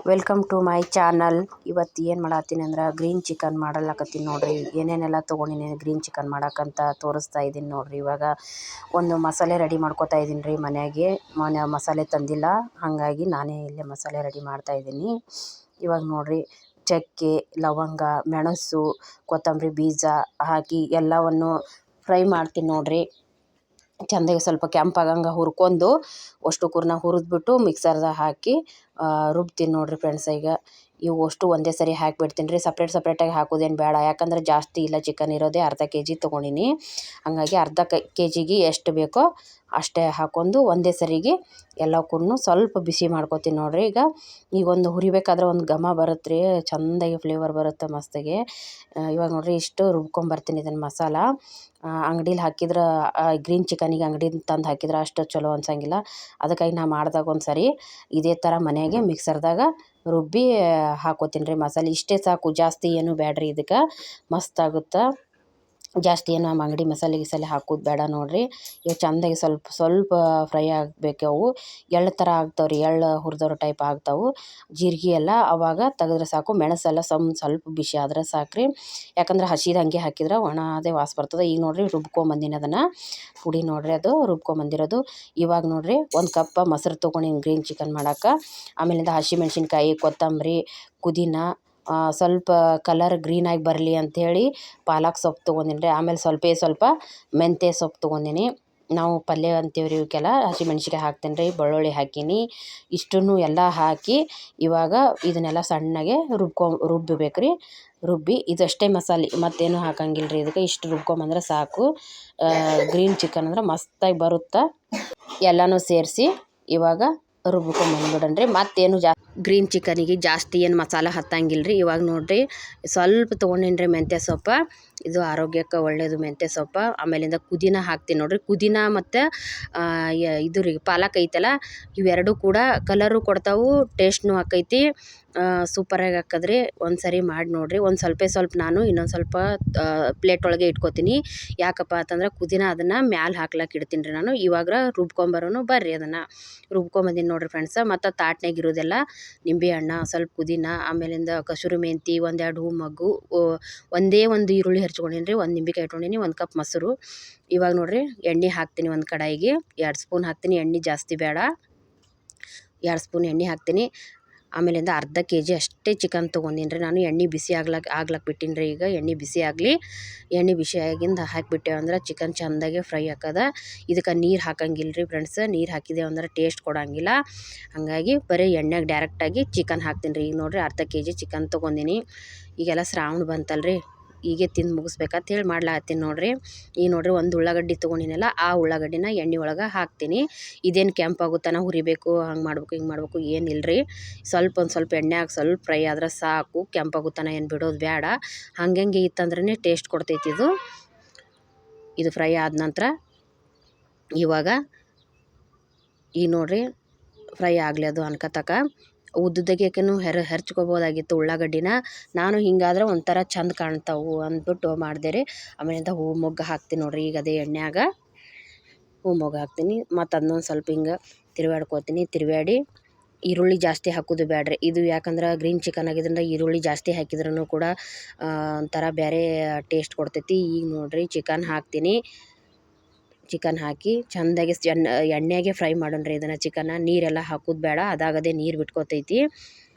Welcome to my channel. ಇವತ್ತು ಏನು ಮಾಡತ್ತೀನಿ ಅಂದ್ರೆ ಗ್ರೀನ್ ಚಿಕನ್ ಮಾಡಲಕತ್ತೀನಿ ನೋಡ್ರಿ. ಏನೇನೆಲ್ಲ ತೊಗೊಂಡಿನಿ ಗ್ರೀನ್ ಚಿಕನ್ ಮಾಡಕ್ಕಂತ ತೋರಿಸ್ತಾ ಇದ್ದೀನಿ ನೋಡ್ರಿ. ಇವಾಗ ಒಂದು ಮಸಾಲೆ ರೆಡಿ ಮಾಡ್ಕೊತಾ ಇದ್ದೀನಿ ರೀ. ಮನೆ ಮಸಾಲೆ ತಂದಿಲ್ಲ, ಹಾಗಾಗಿ ನಾನೇ ಇಲ್ಲೇ ಮಸಾಲೆ ರೆಡಿ ಮಾಡ್ತಾ ಇದ್ದೀನಿ. ಇವಾಗ ನೋಡ್ರಿ, ಚಕ್ಕೆ, ಲವಂಗ, ಮೆಣಸು, ಕೊತ್ತಂಬರಿ ಬೀಜ ಹಾಕಿ ಎಲ್ಲವನ್ನು ಫ್ರೈ ಮಾಡ್ತೀನಿ ನೋಡ್ರಿ. ಚೆಂದಾಗಿ ಸ್ವಲ್ಪ ಕೆಂಪಾಗಂಗೆ ಹುರ್ಕೊಂಡು ಅಷ್ಟು ಕೂರ್ನ ಹುರಿದ್ಬಿಟ್ಟು ಮಿಕ್ಸರ್ದಾಗ ಹಾಕಿ ರುಬ್ತೀನಿ ನೋಡ್ರಿ ಫ್ರೆಂಡ್ಸ್. ಈಗ ಇವು ಅಷ್ಟು ಒಂದೇ ಸರಿ ಹಾಕಿಬಿಡ್ತೀನಿ ರೀ. ಸಪ್ರೇಟಾಗಿ ಹಾಕೋದೇನು ಬೇಡ, ಯಾಕಂದ್ರೆ ಜಾಸ್ತಿ ಇಲ್ಲ, ಚಿಕನ್ ಇರೋದೇ ಅರ್ಧ kg ತೊಗೊಂಡಿನಿ. ಹಾಗಾಗಿ ಅರ್ಧ kgಗೆ ಎಷ್ಟು ಬೇಕೋ ಅಷ್ಟೇ ಹಾಕ್ಕೊಂಡು ಒಂದೇ ಸರಿಗೆ ಎಲ್ಲಕ್ಕೂ ಸ್ವಲ್ಪ ಬಿಸಿ ಮಾಡ್ಕೊತೀನಿ ನೋಡ್ರಿ. ಈಗ ಒಂದು ಹುರಿಬೇಕಾದ್ರೆ ಒಂದು ಘಮ ಬರುತ್ತೆ ರೀ, ಚೆಂದಾಗಿ ಫ್ಲೇವರ್ ಬರುತ್ತೆ ಮಸ್ತಾಗಿ. ಇವಾಗ ನೋಡ್ರಿ, ಇಷ್ಟು ರುಬ್ಕೊಂಬರ್ತೀನಿ ಇದನ್ನು ಮಸಾಲ. ಅಂಗಡೀಲಿ ಹಾಕಿದ್ರೆ ಗ್ರೀನ್ ಚಿಕನಿಗೆ ಅಂಗಡಿಯಿಂದ ತಂದು ಹಾಕಿದ್ರೆ ಅಷ್ಟು ಚಲೋ ಅನ್ಸಂಗಿಲ್ಲ. ಅದಕ್ಕಾಗಿ ನಾ ಮಾಡಿದಾಗ ಒಂದು ಸರಿ ಇದೇ ಥರ ಮನೆಯಾಗೆ ಮಿಕ್ಸರ್ದಾಗ ರುಬ್ಬಿ ಹಾಕೋತೀನಿ ರೀ ಮಸಾಲೆ. ಇಷ್ಟೇ ಸಾಕು, ಜಾಸ್ತಿ ಏನು ಬೇಡ್ರಿ. ಇದಕ್ಕೆ ಮಸ್ತಾಗುತ್ತೆ. ಜಾಸ್ತಿ ಏನು ಅಂಗಡಿ ಮಸಾಲೆ ಹಾಕೋದು ಬೇಡ ನೋಡ್ರಿ. ಇವು ಚೆಂದಾಗಿ ಸ್ವಲ್ಪ ಫ್ರೈ ಆಗಬೇಕು. ಅವು ಎಳ್ಳು ಥರ ಆಗ್ತಾವೆ ರೀ, ಎಳ್ಳು ಹುರಿದವ್ರ ಟೈಪ್ ಆಗ್ತಾವೆ. ಜೀರಿಗೆ ಎಲ್ಲ ಅವಾಗ ತೆಗೆದ್ರೆ ಸಾಕು. ಮೆಣಸೆಲ್ಲ ಸ್ವಲ್ಪ ಬಿಸಿ ಆದ್ರೆ ಸಾಕು ರೀ, ಯಾಕಂದ್ರೆ ಹಸಿದು ಹಂಗೆ ಹಾಕಿದ್ರೆ ಒಣ ಅದೇ ವಾಸ ಬರ್ತದೆ. ಈಗ ನೋಡ್ರಿ, ರುಬ್ಕೊಂಬಂದಿನಿ ಅದನ್ನು, ಪುಡಿ ನೋಡ್ರಿ, ಅದು ರುಬ್ಕೊಂಬಂದಿರೋದು. ಇವಾಗ ನೋಡ್ರಿ, ಒಂದು ಕಪ್ ಮೊಸರು ತೊಗೊಂಡಿನಿ ಗ್ರೀನ್ ಚಿಕನ್ ಮಾಡೋಕೆ. ಆಮೇಲಿಂದ ಹಸಿಮೆಣ್ಸಿನ್ಕಾಯಿ, ಕೊತ್ತಂಬರಿ, ಪುದೀನ, ಸ್ವಲ್ಪ ಕಲರ್ ಗ್ರೀನಾಗಿ ಬರಲಿ ಅಂಥೇಳಿ ಪಾಲಕ್ ಸೊಪ್ಪು ತೊಗೊಂಡಿನಿ ರೀ. ಆಮೇಲೆ ಸ್ವಲ್ಪ ಮೆಂತ್ಯ ಸೊಪ್ಪು ತೊಗೊಂಡಿನಿ. ನಾವು ಪಲ್ಯ ಅಂತೀವ್ರಿ ಇವಕ್ಕೆಲ್ಲ. ಹಸಿಮೆಣ್ಸಿನ್ಕಾಯಿ ಹಾಕ್ತೀನಿ ರೀ, ಬೆಳ್ಳುಳ್ಳಿ ಹಾಕೀನಿ. ಇಷ್ಟನ್ನು ಎಲ್ಲ ಹಾಕಿ ಇವಾಗ ಇದನ್ನೆಲ್ಲ ಸಣ್ಣಗೆ ರುಬ್ಬಬೇಕು ರೀ. ರುಬ್ಬಿ ಇದಷ್ಟೇ ಮಸಾಲೆ, ಮತ್ತೇನು ಹಾಕಂಗಿಲ್ಲ ರೀ ಇದಕ್ಕೆ. ಇಷ್ಟು ರುಬ್ಕೊಂಬಂದ್ರೆ ಸಾಕು. ಗ್ರೀನ್ ಚಿಕನ್ ಅಂದ್ರೆ ಮಸ್ತಾಗಿ ಬರುತ್ತೆ. ಎಲ್ಲನೂ ಸೇರಿಸಿ ಇವಾಗ ರುಬ್ಕೊಂಬಂದ್ಬಿಡಣ್ರಿ. ಮತ್ತೇನು ಗ್ರೀನ್ ಚಿಕನಿಗೆ ಜಾಸ್ತಿ ಏನು ಮಸಾಲೆ ಹತ್ತಂಗಿಲ್ಲ ರೀ. ಇವಾಗ ನೋಡ್ರಿ, ಸ್ವಲ್ಪ ತೊಗೊಂಡಿನಿ ರೀ ಮೆಂತ್ಯ ಸೊಪ್ಪು. ಇದು ಆರೋಗ್ಯಕ್ಕೆ ಒಳ್ಳೆಯದು ಮೆಂತ್ಯ ಸೊಪ್ಪು. ಆಮೇಲಿಂದ ಪುದೀನ ಹಾಕ್ತೀನಿ ನೋಡ್ರಿ. ಪುದೀನ ಮತ್ತು ಇದು ರೀ ಪಾಲಕ್ ಐತಲ್ಲ, ಇವೆರಡೂ ಕೂಡ ಕಲರು ಕೊಡ್ತಾವೆ, ಟೇಸ್ಟ್ನೂ ಆಕೈತಿ. ಸೂಪರಾಗಿ ಹಾಕದ್ರಿ. ಒಂದು ಸರಿ ಮಾಡಿ ನೋಡಿರಿ. ಒಂದು ಸ್ವಲ್ಪ ನಾನು ಇನ್ನೊಂದು ಸ್ವಲ್ಪ ಪ್ಲೇಟ್ ಒಳಗೆ ಇಟ್ಕೊತೀನಿ. ಯಾಕಪ್ಪ ಅಂತಂದ್ರೆ ಪುದೀನ ಅದನ್ನು ಮ್ಯಾಲೆ ಹಾಕ್ಲಕ್ಕೆ ಇಡ್ತೀನಿ ರೀ ನಾನು. ಇವಾಗ ರುಬ್ಕೊಂಬರೋನು ಬರ್ರಿ. ಅದನ್ನು ರುಬ್ಕೊಂಬಂದಿನಿ ನೋಡಿರಿ ಫ್ರೆಂಡ್ಸ. ಮತ್ತು ತಾಟ್ನಾಗ ಇರೋದೆಲ್ಲ ನಿಂಬೆ ಹಣ್ಣು, ಸ್ವಲ್ಪ ಪುದೀನ, ಆಮೇಲಿಂದ ಕಸೂರಿ ಮೆಂತಿ, ಒಂದೆರಡು ಹೂ ಮಗ್ಗು, ಒಂದೇ ಒಂದು ಈರುಳ್ಳಿ ಹೆಚ್ಕೊಂಡಿನಿ ರೀ, ಒಂದು ನಿಂಬೆಕಾಯಿ ಇಟ್ಕೊಂಡಿನಿ, ಒಂದು ಕಪ್ ಮೊಸರು. ಇವಾಗ ನೋಡಿರಿ, ಎಣ್ಣೆ ಹಾಕ್ತೀನಿ ಒಂದು ಕಡಾಯಿಗೆ. 2 ಸ್ಪೂನ್ ಹಾಕ್ತೀನಿ, ಎಣ್ಣೆ ಜಾಸ್ತಿ ಬೇಡ. 2 ಸ್ಪೂನ್ ಎಣ್ಣೆ ಹಾಕ್ತೀನಿ. ಆಮೇಲಿಂದ ಅರ್ಧ kg ಅಷ್ಟೇ ಚಿಕನ್ ತೊಗೊಂಡಿನಿ ರೀ ನಾನು. ಎಣ್ಣೆ ಬಿಸಿ ಆಗ್ಲಕ್ಕೆ ಬಿಟ್ಟಿನಿ ರೀ. ಈಗ ಎಣ್ಣೆ ಬಿಸಿ ಆಗಲಿ. ಎಣ್ಣೆ ಬಿಸಿ ಆಗಿಂದ ಹಾಕಿಬಿಟ್ಟೇವು ಅಂದ್ರೆ ಚಿಕನ್ ಚೆಂದಾಗೆ ಫ್ರೈ ಹಾಕದ. ಇದಕ್ಕೆ ನೀರು ಹಾಕಂಗಿಲ್ಲ ರೀ ಫ್ರೆಂಡ್ಸ್. ನೀರು ಹಾಕಿದೆವು ಅಂದ್ರೆ ಟೇಸ್ಟ್ ಕೊಡೋಂಗಿಲ್ಲ. ಹಾಗಾಗಿ ಬರೀ ಎಣ್ಣೆಗೆ ಡೈರೆಕ್ಟಾಗಿ ಚಿಕನ್ ಹಾಕ್ತೀನಿ ರೀ. ಈಗ ನೋಡಿರಿ, ಅರ್ಧ kg ಚಿಕನ್ ತೊಗೊಂಡಿನಿ. ಈಗೆಲ್ಲ ಶ್ರಾವಣ ಬಂತಲ್ರಿ, ಹೀಗೆ ತಿಂದು ಮುಗಿಸ್ಬೇಕಂತ ಹೇಳಿ ಮಾಡ್ಲಾತ್ತೀನಿ ನೋಡ್ರಿ. ಈಗ ನೋಡ್ರಿ, ಒಂದು ಉಳ್ಳಾಗಡ್ಡಿ ತೊಗೊಂಡಿನಲ್ಲ, ಆ ಉಳ್ಳಾಗಡ್ಡಿನ ಎಣ್ಣೆ ಒಳಗೆ ಹಾಕ್ತೀನಿ. ಇದೇನು ಕೆಂಪಾಗುತ್ತಾನ ಹುರಿಬೇಕು, ಹಂಗೆ ಮಾಡ್ಬೇಕು ಹಿಂಗೆ ಮಾಡ್ಬೇಕು ಏನಿಲ್ಲ ರೀ. ಒಂದು ಸ್ವಲ್ಪ ಎಣ್ಣೆಯಾಗ ಸ್ವಲ್ಪ ಫ್ರೈ ಆದ್ರೆ ಸಾಕು. ಕೆಂಪಾಗುತ್ತಾನ ಏನು ಬಿಡೋದು ಬೇಡ. ಹಂಗೆ ಇತ್ತಂದ್ರೇ ಟೇಸ್ಟ್ ಕೊಡ್ತೈತಿ ಇದು ಫ್ರೈ ಆದ ನಂತರ. ಇವಾಗ ಈಗ ನೋಡ್ರಿ, ಫ್ರೈ ಆಗಲಿ ಅದು ಅನ್ಕತಕ. ಉದ್ದುದಗೇನು ಹೆರ್ಚ್ಕೊಬೋದಾಗಿತ್ತು ಉಳ್ಳಾಗಡ್ಡಿನ. ನಾನು ಹಿಂಗಾದ್ರೆ ಒಂಥರ ಚಂದ ಕಾಣ್ತಾವು ಅಂದ್ಬಿಟ್ಟು ಮಾಡಿದೆ ರೀ. ಆಮೇಲಿಂದ ಹೂ ಮೊಗ್ಗು ಹಾಕ್ತೀನಿ ನೋಡ್ರಿ. ಈಗ ಅದೇ ಎಣ್ಣೆಯಾಗ ಹೂ ಮೊಗ್ಗು ಹಾಕ್ತೀನಿ. ಮತ್ತು ಅದನ್ನೊಂದು ಸ್ವಲ್ಪ ಹಿಂಗೆ ತಿರುವಾಡಿ ಈರುಳ್ಳಿ ಜಾಸ್ತಿ ಹಾಕೋದು ಬೇಡ್ರಿ. ಇದು ಯಾಕಂದ್ರೆ ಗ್ರೀನ್ ಚಿಕನ್ ಆಗಿದ್ರಿಂದ ಈರುಳ್ಳಿ ಜಾಸ್ತಿ ಹಾಕಿದ್ರೂ ಕೂಡ ಒಂಥರ ಬೇರೆ ಟೇಸ್ಟ್ ಕೊಡ್ತೈತಿ. ಈಗ ನೋಡ್ರಿ, ಚಿಕನ್ ಹಾಕ್ತೀನಿ. ಚಿಕನ್ ಹಾಕಿ ಚೆಂದಾಗಿ ಎಣ್ಣೆಗೆ ಫ್ರೈ ಮಾಡೋಣ್ರಿ ಇದನ್ನು. ಚಿಕನ್ನ ನೀರೆಲ್ಲ ಹಾಕೋದು ಬೇಡ, ಅದಾಗದೇ ನೀರು ಬಿಟ್ಕೊತೈತಿ.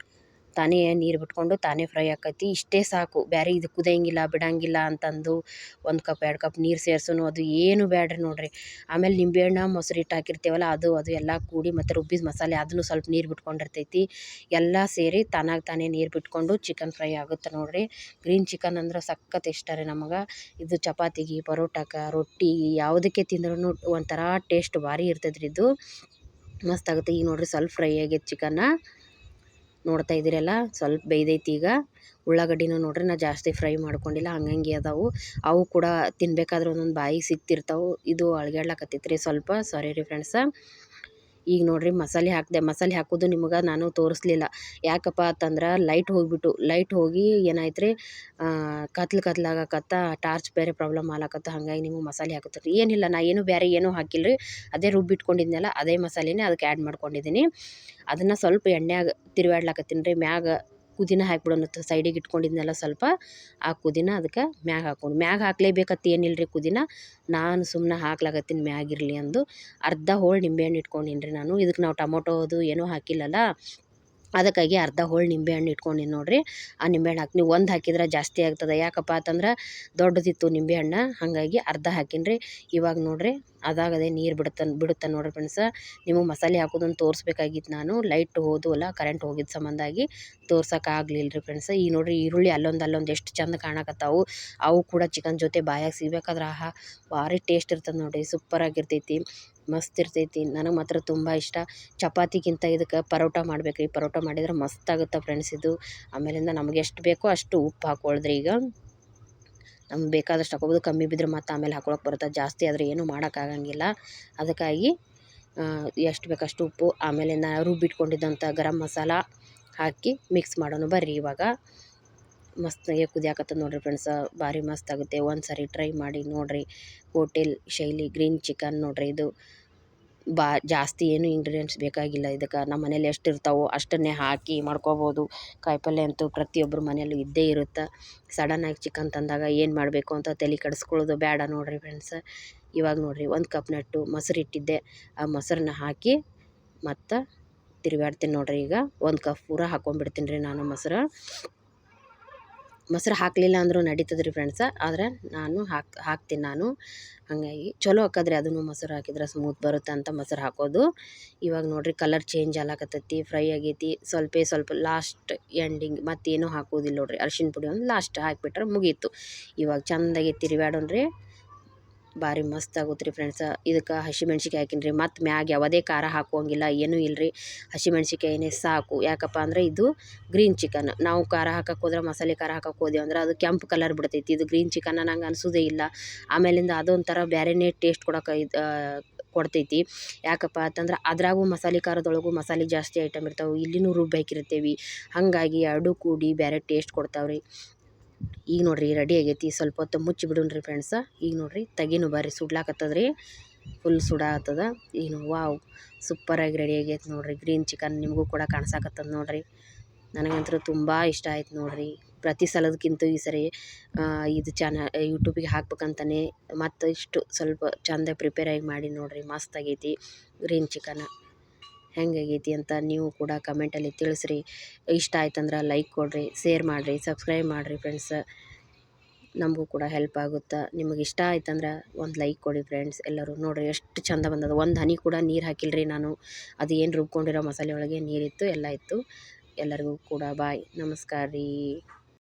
ತಾನೇ ನೀರು ಬಿಟ್ಕೊಂಡು ತಾನೇ ಫ್ರೈ ಆಕೈತಿ. ಇಷ್ಟೇ ಸಾಕು, ಬೇರೆ ಇದು ಕುದಿಯಂಗಿಲ್ಲ ಬಿಡಂಗಿಲ್ಲ ಅಂತಂದು 1 ಕಪ್ 2 ಕಪ್ ನೀರು ಸೇರ್ಸೋನು ಅದು ಏನು ಬೇಡ್ರಿ ನೋಡ್ರಿ. ಆಮೇಲೆ ನಿಂಬೆಹಣ್ಣು ಮೊಸರು ಇಟ್ಟು ಹಾಕಿರ್ತೀವಲ್ಲ, ಅದು ಎಲ್ಲ ಕೂಡಿ ಮತ್ತು ರುಬ್ಬಿದ ಮಸಾಲೆ ಅದನ್ನು ಸ್ವಲ್ಪ ನೀರು ಬಿಟ್ಕೊಂಡಿರ್ತೈತಿ. ಎಲ್ಲ ಸೇರಿ ತಾನೇ ನೀರು ಬಿಟ್ಕೊಂಡು ಚಿಕನ್ ಫ್ರೈ ಆಗುತ್ತೆ ನೋಡ್ರಿ. ಗ್ರೀನ್ ಚಿಕನ್ ಅಂದ್ರೆ ಸಖತ್ ಇಷ್ಟ ರೀ ನಮಗೆ. ಇದು ಚಪಾತಿಗೆ, ಪರೋಟಕ್ಕೆ, ರೊಟ್ಟಿ ಯಾವುದಕ್ಕೆ ತಿಂದ್ರೂ ಒಂಥರ ಟೇಸ್ಟ್ ಭಾರಿ ಇರ್ತೈತೆ ರೀ. ಇದು ಮಸ್ತ್ ಆಗುತ್ತೆ. ಈಗ ನೋಡ್ರಿ, ಸ್ವಲ್ಪ ಫ್ರೈ ಆಗೈತೆ ಚಿಕನ್ನ. ನೋಡ್ತಾ ಇದ್ದೀರಲ್ಲ, ಸ್ವಲ್ಪ ಬೇಯ್ದೈತಿ. ಈಗ ಉಳ್ಳಾಗಡ್ಡಿನೂ ನೋಡ್ರಿ, ನಾ ಜಾಸ್ತಿ ಫ್ರೈ ಮಾಡ್ಕೊಂಡಿಲ್ಲ, ಹಂಗಂಗೆ ಅದಾವು. ಅವು ಕೂಡ ತಿನ್ಬೇಕಾದ್ರೆ ಒಂದೊಂದು ಬಾಯಿಗೆ ಸಿಕ್ತಿರ್ತಾವೆ. ಇದು ಅಳ್ಗ್ಯಾಡ್ಲಕತ್ತೈತೆ ರೀ ಸ್ವಲ್ಪ. ಸಾರಿ ರೀ ಫ್ರೆಂಡ್ಸ. ಈಗ ನೋಡಿರಿ ಮಸಾಲೆ ಹಾಕಿದೆ. ಮಸಾಲೆ ಹಾಕೋದು ನಿಮಗೆ ನಾನು ತೋರಿಸ್ಲಿಲ್ಲ. ಯಾಕಪ್ಪ ಅಂತಂದ್ರೆ ಲೈಟ್ ಹೋಗಿ ಏನಾಯ್ತು ರೀ, ಕತ್ಲಾಗಕತ್ತ, ಟಾರ್ಚ್ ಬೇರೆ ಪ್ರಾಬ್ಲಮ್ ಆಲಕತ್ತ. ಹಾಗಾಗಿ ನಿಮಗೆ ಮಸಾಲೆ ಹಾಕತ್ತೀರಿ. ಏನಿಲ್ಲ, ನಾ ಏನು ಬೇರೆ ಏನೂ ಹಾಕಿಲ್ಲ ರೀ. ಅದೇ ರುಬ್ಬಿಟ್ಕೊಂಡಿದ್ನಲ್ಲ ಅದೇ ಮಸಾಲೆನೇ ಅದಕ್ಕೆ ಆ್ಯಡ್ ಮಾಡ್ಕೊಂಡಿದ್ದೀನಿ. ಅದನ್ನು ಸ್ವಲ್ಪ ಎಣ್ಣೆಯಾಗ ತಿರುವಾಡ್ಲಾಕತ್ತೀನಿ ರೀ. ಮ್ಯಾಗ ಪುದೀನ ಹಾಕ್ಬಿಡೋಣ ಸೈಡಿಗೆ ಇಟ್ಕೊಂಡಿದ್ನೆಲ್ಲ ಸ್ವಲ್ಪ. ಆ ಪುದೀನ ಅದಕ್ಕೆ ಮ್ಯಾಗ ಹಾಕ್ಲೇಬೇಕತ್ತ ಏನಿಲ್ಲ ರೀ ಪುದೀನ. ನಾನು ಸುಮ್ಮನೆ ಹಾಕ್ಲಾಕತ್ತೀನಿ ಮ್ಯಾಗಿರಲಿ ಅಂದು. ಅರ್ಧ ಹೋಳು ನಿಂಬೆಹಣ್ಣು ಇಟ್ಕೊಂಡೀನಿ ರೀ ನಾನು. ಇದಕ್ಕೆ ನಾವು ಟೊಮೊಟೊ ಅದು ಏನೂ ಹಾಕಿಲ್ಲಲ್ಲ, ಅದಕ್ಕಾಗಿ ಅರ್ಧ ಹೋಳು ನಿಂಬೆಹಣ್ಣು ಇಟ್ಕೊಂಡೀನಿ ನೋಡಿರಿ. ಆ ನಿಂಬೆಹಣ್ಣು ಹಾಕಿ, ನೀವು ಒಂದು ಹಾಕಿದ್ರೆ ಜಾಸ್ತಿ ಆಗ್ತದೆ. ಯಾಕಪ್ಪ ಅಂತಂದ್ರೆ ದೊಡ್ಡದಿತ್ತು ನಿಂಬೆಹಣ್ಣು, ಹಾಗಾಗಿ ಅರ್ಧ ಹಾಕೀನಿ ರೀ. ಇವಾಗ ನೋಡಿರಿ ಅದಾಗದೆ ನೀರು ಬಿಡುತ್ತೆ ನೋಡಿರಿ ಫ್ರೆಂಡ್ಸ. ನಿಮಗೆ ಮಸಾಲೆ ಹಾಕೋದನ್ನು ತೋರಿಸ್ಬೇಕಾಗಿತ್ತು ನಾನು. ಲೈಟ್ ಹೋದವಲ್ಲ, ಕರೆಂಟ್ ಹೋಗಿದ್ದ ಸಂಬಂಧಾಗಿ ತೋರ್ಸೋಕ್ಕಾಗಲಿಲ್ಲ ರೀ ಫ್ರೆಂಡ್ಸ. ಈಗ ನೋಡಿರಿ ಈರುಳ್ಳಿ ಅಲ್ಲೊಂದು ಎಷ್ಟು ಚಂದ ಕಾಣಕತ್ತಾವು. ಅವು ಕೂಡ ಚಿಕನ್ ಜೊತೆ ಬಾಯಾಗ ಸಿಗ್ಬೇಕಾದ್ರೆ ಆಹಾ ಭಾರಿ ಟೇಸ್ಟ್ ಇರ್ತದೆ ನೋಡಿರಿ. ಸೂಪರಾಗಿರ್ತೈತಿ, ಮಸ್ತ್ ಇರ್ತೈತಿ. ನನಗೆ ಮಾತ್ರ ತುಂಬ ಇಷ್ಟ. ಚಪಾತಿಗಿಂತ ಇದಕ್ಕೆ ಪರೋಟ ಮಾಡ್ಬೇಕು ರೀ. ಪರೋಟ ಮಾಡಿದ್ರೆ ಮಸ್ತ್ ಆಗುತ್ತೆ ಫ್ರೆಂಡ್ಸ್ ಇದು. ಆಮೇಲಿಂದ ನಮಗೆ ಎಷ್ಟು ಬೇಕೋ ಅಷ್ಟು ಉಪ್ಪು ಹಾಕ್ಕೊಳ್ದ್ರಿ. ಈಗ ನಮ್ಗೆ ಬೇಕಾದಷ್ಟು ಹಾಕೋಬೋದು, ಕಮ್ಮಿ ಬಿದ್ದರೆ ಮತ್ತು ಆಮೇಲೆ ಹಾಕೊಳಕ್ಕೆ ಬರುತ್ತೆ. ಜಾಸ್ತಿ ಆದರೆ ಏನೂ ಮಾಡೋಕ್ಕಾಗಂಗಿಲ್ಲ. ಅದಕ್ಕಾಗಿ ಎಷ್ಟು ಬೇಕಷ್ಟು ಉಪ್ಪು, ಆಮೇಲಿಂದ ರುಬ್ಬಿಟ್ಕೊಂಡಿದ್ದಂಥ ಗರಂ ಮಸಾಲ ಹಾಕಿ ಮಿಕ್ಸ್ ಮಾಡೋಣ ಬರ್ರಿ. ಇವಾಗ ಮಸ್ತಾಗೆ ಕುದಿಯಾಕತ್ತದ ನೋಡಿರಿ ಫ್ರೆಂಡ್ಸ. ಭಾರಿ ಮಸ್ತ್ ಆಗುತ್ತೆ. ಒಂದು ಸಾರಿ ಟ್ರೈ ಮಾಡಿ ನೋಡಿರಿ. ಹೋಟೆಲ್ ಶೈಲಿ ಗ್ರೀನ್ ಚಿಕನ್ ನೋಡಿರಿ. ಇದು ಜಾಸ್ತಿ ಏನು ಇಂಗ್ರೀಡಿಯೆಂಟ್ಸ್ ಬೇಕಾಗಿಲ್ಲ ಇದಕ್ಕೆ. ನಮ್ಮ ಮನೇಲಿ ಎಷ್ಟು ಇರ್ತಾವೋ ಅಷ್ಟನ್ನೇ ಹಾಕಿ ಮಾಡ್ಕೋಬೋದು. ಕಾಯಿಪಲ್ಯ ಅಂತೂ ಪ್ರತಿಯೊಬ್ಬರ ಮನೆಯಲ್ಲೂ ಇದ್ದೇ ಇರುತ್ತೆ. ಸಡನ್ನಾಗಿ ಚಿಕನ್ ತಂದಾಗ ಏನು ಮಾಡಬೇಕು ಅಂತ ತಲೆ ಕೆಡಿಸ್ಕೊಳ್ಳೋದು ಬೇಡ ನೋಡಿರಿ ಫ್ರೆಂಡ್ಸ್. ಇವಾಗ ನೋಡಿರಿ 1 ಕಪ್ನಟ್ಟು ಮೊಸರು ಇಟ್ಟಿದ್ದೆ. ಆ ಮೊಸರನ್ನ ಹಾಕಿ ಮತ್ತು ತಿರುಗಾಡ್ತೀನಿ ನೋಡಿರಿ. ಈಗ 1 ಕಪ್ ಪೂರ ಹಾಕ್ಕೊಂಡ್ಬಿಡ್ತೀನಿ ರೀ ನಾನು ಮೊಸರು ಹಾಕಲಿಲ್ಲ ಅಂದರೂ ನಡೀತದೆ ರೀ ಫ್ರೆಂಡ್ಸ. ಆದರೆ ನಾನು ಹಾಕ್ತೀನಿ ನಾನು. ಹಾಗಾಗಿ ಚಲೋ ಆಕ್ಕದ್ರಿ ಅದನ್ನು ಮೊಸರು ಹಾಕಿದ್ರೆ ಸ್ಮೂತ್ ಬರುತ್ತೆ ಅಂತ ಮೊಸರು ಹಾಕೋದು. ಇವಾಗ ನೋಡಿರಿ ಕಲರ್ ಚೇಂಜ್ ಆಲಾಕತ್ತೈತಿ, ಫ್ರೈ ಆಗೈತಿ. ಸ್ವಲ್ಪ ಲಾಸ್ಟ್ ಎಂಡಿಂಗ್ ಮತ್ತೇನೂ ಹಾಕೋದಿಲ್ಲ ನೋಡಿರಿ. ಅರಿಶಿನ ಪುಡಿ ಒಂದು ಲಾಸ್ಟ್ ಹಾಕಿಬಿಟ್ರೆ ಮುಗೀತು. ಇವಾಗ ಚೆಂದಾಗಿ ತಿರುಗಾಡೋಣ್ರಿ. ಭಾರಿ ಮಸ್ತ್ ಆಗುತ್ತೆ ರೀ ಫ್ರೆಂಡ್ಸ. ಇದಕ್ಕೆ ಹಸಿಮೆಣ್ಸಿಕಾಯಿ ಹಾಕೀನಿ ರೀ. ಮತ್ತು ಮ್ಯಾಗ ಯಾವುದೇ ಖಾರ ಹಾಕೋಂಗಿಲ್ಲ, ಏನೂ ಇಲ್ಲ ರೀ. ಹಸಿಮೆಣ್ಸಿಕಾಯಿನೇ ಸಾಕು. ಯಾಕಪ್ಪ ಅಂದರೆ ಇದು ಗ್ರೀನ್ ಚಿಕನ್. ನಾವು ಖಾರ ಹಾಕಕ್ಕೆ ಹೋದ್ರೆ, ಮಸಾಲೆ ಖಾರ ಹಾಕಕ್ಕೆ ಹೋದೆವು ಅಂದ್ರೆ ಅದು ಕೆಂಪು ಕಲರ್ ಬಿಡ್ತೈತಿ. ಇದು ಗ್ರೀನ್ ಚಿಕನ್ ನಂಗೆ ಅನಿಸೋದೇ ಇಲ್ಲ. ಆಮೇಲಿಂದ ಅದೊಂಥರ ಬೇರೆನೇ ಟೇಸ್ಟ್ ಕೊಡ್ತೈತಿ. ಯಾಕಪ್ಪ ಅಂತಂದ್ರೆ ಅದ್ರಾಗೂ ಮಸಾಲೆ ಖಾರದೊಳಗೂ ಮಸಾಲೆ ಜಾಸ್ತಿ ಐಟಮ್ ಇರ್ತಾವೆ, ಇಲ್ಲಿನೂ ರುಬ್ಬಾಕಿರ್ತೀವಿ. ಹಾಗಾಗಿ ಎರಡೂ ಕೂಡಿ ಬೇರೆ ಟೇಸ್ಟ್ ಕೊಡ್ತಾವ್ರಿ. ಈಗ ನೋಡಿರಿ ರೆಡಿ ಆಗೈತಿ. ಸ್ವಲ್ಪ ಹೊತ್ತು ಮುಚ್ಚಿ ಬಿಡೋಣ್ರಿ ಫ್ರೆಂಡ್ಸ. ಈಗ ನೋಡಿರಿ ತೆಗಿನು ಬರ್ರಿ, ಸುಡ್ಲಾಕತ್ತದ್ರಿ. ಫುಲ್ ಸುಡಾಕತ್ತದ. ಈಗ ವಾವ್ ಸೂಪರಾಗಿ ರೆಡಿ ಆಗೈತೆ ನೋಡಿರಿ ಗ್ರೀನ್ ಚಿಕನ್. ನಿಮಗೂ ಕೂಡ ಕಾಣಿಸಾಕತ್ತದ ನೋಡಿರಿ. ನನಗಂತೂ ತುಂಬ ಇಷ್ಟ ಆಯ್ತು ನೋಡಿರಿ. ಪ್ರತಿ ಸಲದಕ್ಕಿಂತ ಈ ಸರಿ ಇದು ಯೂಟ್ಯೂಬಿಗೆ ಹಾಕ್ಬೇಕಂತಲೇ ಮತ್ತು ಇಷ್ಟು ಸ್ವಲ್ಪ ಚೆಂದ ಪ್ರಿಪೇರಾಗಿ ಮಾಡಿ ನೋಡಿರಿ. ಮಸ್ತ್ ಆಗೈತಿ ಗ್ರೀನ್ ಚಿಕನ್. ಹೆಂಗಾಗೈತಿ ಅಂತ ನೀವು ಕೂಡ ಕಮೆಂಟಲ್ಲಿ ತಿಳಿಸ್ರಿ. ಇಷ್ಟ ಆಯ್ತಂದ್ರೆ ಲೈಕ್ ಕೊಡಿರಿ, ಶೇರ್ ಮಾಡಿರಿ, ಸಬ್ಸ್ಕ್ರೈಬ್ ಮಾಡಿರಿ ಫ್ರೆಂಡ್ಸ್. ನಮಗೂ ಕೂಡ ಹೆಲ್ಪ್ ಆಗುತ್ತೆ. ನಿಮಗೆ ಇಷ್ಟ ಆಯ್ತಂದ್ರೆ ಒಂದು ಲೈಕ್ ಕೊಡಿ ಫ್ರೆಂಡ್ಸ್. ಎಲ್ಲರೂ ನೋಡಿರಿ ಎಷ್ಟು ಚಂದ ಬಂದದ. ಒಂದು ಹನಿ ಕೂಡ ನೀರು ಹಾಕಿಲ್ಲ ರೀ ನಾನು. ಅದು ಏನು ರುಬ್ಕೊಂಡಿರೋ ಮಸಾಲೆ ಒಳಗೆ ನೀರಿತ್ತು, ಎಲ್ಲ ಇತ್ತು. ಎಲ್ಲರಿಗೂ ಕೂಡ ಬಾಯ್, ನಮಸ್ಕಾರ ರೀ.